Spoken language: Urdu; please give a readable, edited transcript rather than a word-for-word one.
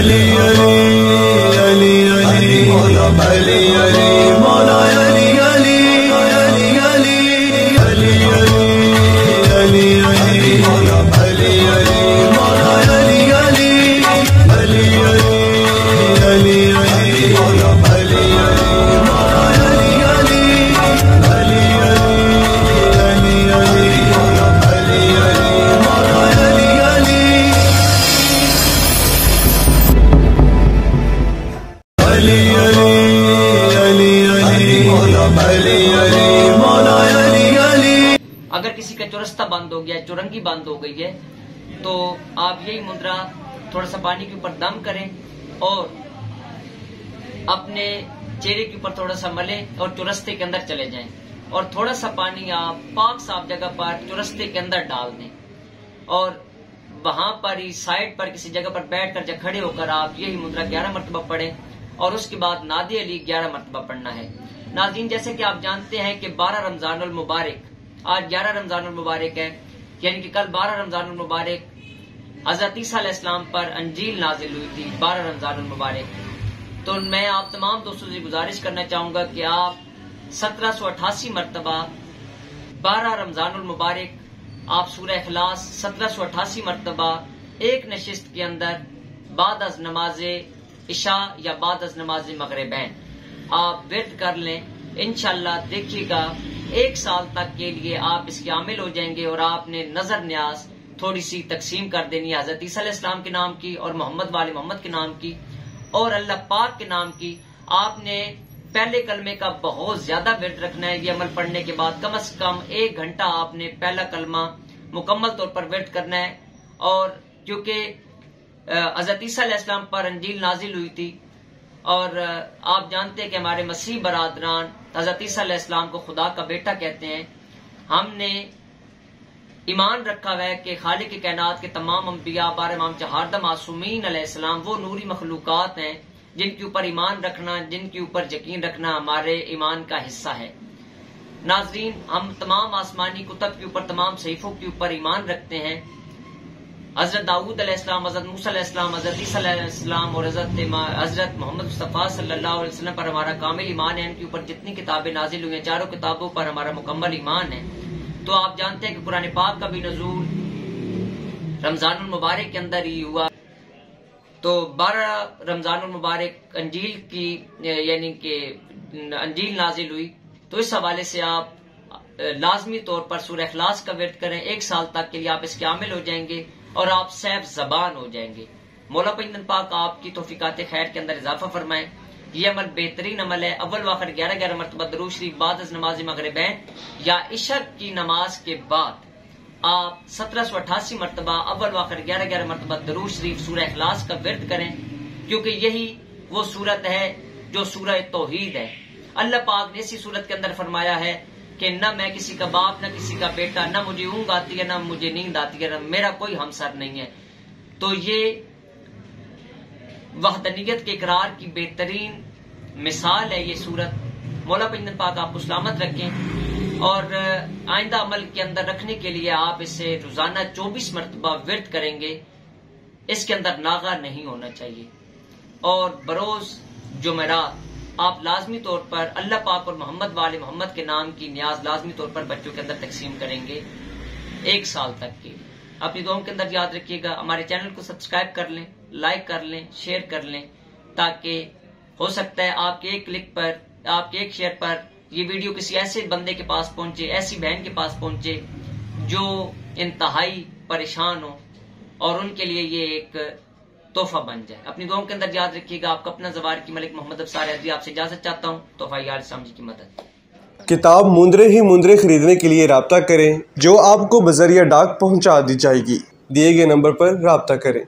علی علی علی علی مولا علی علی مولا علی علی علی علی علی علی علی مولا علی علی مولا علی علی علی علی علی مولا علی علی مولا علی علی علی علی علی مولا علی علی مولا علی علی علی علی علی مولا علی علی مولا علی علی. اگر کسی کا چرستہ بند ہو گیا، چرنگی بند ہو گئی ہے، تو آپ یہی مدرا تھوڑا سا پانی کے اوپر دم کریں اور اپنے چہرے کے اوپر تھوڑا سا ملیں اور چرستے کے اندر چلے جائیں، اور تھوڑا سا پانی آپ پاک صاف جگہ پر چرستے کے اندر ڈال دیں، اور وہاں پر ہی سائڈ پر کسی جگہ پر بیٹھ کر کھڑے ہو کر آپ یہی مدرا 11 مرتبہ پڑھیں، اور اس کے بعد نادی علی 11 مرتبہ پڑھنا ہے. ناظرین، جیسے کہ آپ جانتے ہیں کہ 12 رمضان المبارک، آج 11 رمضان المبارک ہے، یعنی کہ کل 12 رمضان المبارک حضرت عیسیٰ علیہ السلام پر انجیل نازل ہوئی تھی. 12 رمضان المبارک. تو میں آپ تمام دوستوں سے گزارش کرنا چاہوں گا کہ آپ 1788 مرتبہ 12 رمضان المبارک آپ سورہ اخلاص 1788 مرتبہ ایک نشست کے اندر بعد از نماز عشاء یا بعد از نماز مغربین آپ ورد کر لیں. انشاءاللہ دیکھیے گا 1 سال تک کے لیے آپ اس کے عامل ہو جائیں گے، اور آپ نے نظر نیاز تھوڑی سی تقسیم کر دینی ہے حضرت عیسیٰ علیہ السلام کے نام کی اور محمد وال محمد کے نام کی اور اللہ پاک کے نام کی. آپ نے پہلے کلمے کا بہت زیادہ ورد رکھنا ہے. یہ عمل پڑھنے کے بعد کم از کم 1 گھنٹہ آپ نے پہلا کلمہ مکمل طور پر ورد کرنا ہے. اور کیونکہ حضرت عیسیٰ علیہ السلام پر انجیل نازل ہوئی تھی، اور آپ جانتے ہیں کہ ہمارے مسیح برادران حضرت عیسیٰ علیہ السلام کو خدا کا بیٹا کہتے ہیں. ہم نے ایمان رکھا ہوا ہے کہ خالق کائنات کے تمام انبیاء، 12 امام چہاردہ معصومین علیہ السلام وہ نوری مخلوقات ہیں جن کے اوپر ایمان رکھنا، جن کے اوپر یقین رکھنا ہمارے ایمان کا حصہ ہے. ناظرین، ہم تمام آسمانی کتب کے اوپر، تمام صحیفوں کے اوپر ایمان رکھتے ہیں. حضرت داؤد علیہ السلام، حضرت موسیٰ علیہ السلام، حضرت عیسیٰ علیہ السلام اور حضرت محمد مصطفیٰ صلی اللہ علیہ وسلم پر ہمارا کامل ایمان ہے. ان کے اوپر جتنی کتابیں نازل ہوئی ہیں، چاروں کتابوں پر ہمارا مکمل ایمان ہے. تو آپ جانتے ہیں کہ قرآن پاک کا بھی نزول رمضان المبارک کے اندر ہی ہوا. تو 12 رمضان المبارک انجیل کی یعنی کہ انجیل نازل ہوئی. تو اس حوالے سے آپ لازمی طور پر سورہ اخلاص کا ورد کریں. 1 سال تک کے لیے آپ اس کے عامل ہو جائیں گے اور آپ صاحب زبان ہو جائیں گے. مولا پنجن پاک آپ کی توفیقات خیر کے اندر اضافہ فرمائیں. یہ عمل بہترین عمل ہے. اول واخر 11 مرتبہ درود شریف بعد از نماز مغربین یا عشاء کی نماز کے بعد آپ 1788 مرتبہ اول واخر 11 مرتبہ درود شریف سورہ اخلاص کا ورد کریں، کیونکہ یہی وہ صورت ہے جو سورہ توحید ہے. اللہ پاک نے اسی صورت کے اندر فرمایا ہے کہ نہ میں کسی کا باپ، نہ کسی کا بیٹا، نہ مجھے اونگ آتی ہے، نہ مجھے نیند آتی ہے، نہ میرا کوئی ہمسر نہیں ہے. تو یہ وحدانیت کے اقرار کی بہترین مثال ہے یہ صورت. مولا پنجن پاک آپ کو سلامت رکھیں، اور آئندہ عمل کے اندر رکھنے کے لیے آپ اسے روزانہ 24 مرتبہ ورد کریں گے. اس کے اندر ناغہ نہیں ہونا چاہیے. اور بروز جمعرات آپ لازمی طور پر اللہ پاک اور محمد وال محمد کے نام کی نیاز لازمی طور پر بچوں کے اندر تقسیم کریں گے 1 سال تک کی. اپنی دعاؤں کے اندر یاد رکھیے گا. ہمارے چینل کو سبسکرائب کر لیں، لائک کر لیں، شیئر کر لیں، تاکہ ہو سکتا ہے آپ کے ایک کلک پر، آپ کے ایک شیئر پر یہ ویڈیو کسی ایسے بندے کے پاس پہنچے، ایسی بہن کے پاس پہنچے جو انتہائی پریشان ہو، اور ان کے لیے یہ ایک تحفہ بن جائے. اپنی دعاؤں کے اندر یاد رکھیے گا. آپ کا اپنا زوار کی ملک محمد افسار حیدری آپ سے اجازت چاہتا ہوں. تحفہ یار اسلام جی کی مدد. کتاب مندرے ہی مندرے خریدنے کے لیے رابطہ کریں، جو آپ کو بذریعہ ڈاک پہنچا دی جائے گی. دیے گئے نمبر پر رابطہ کریں.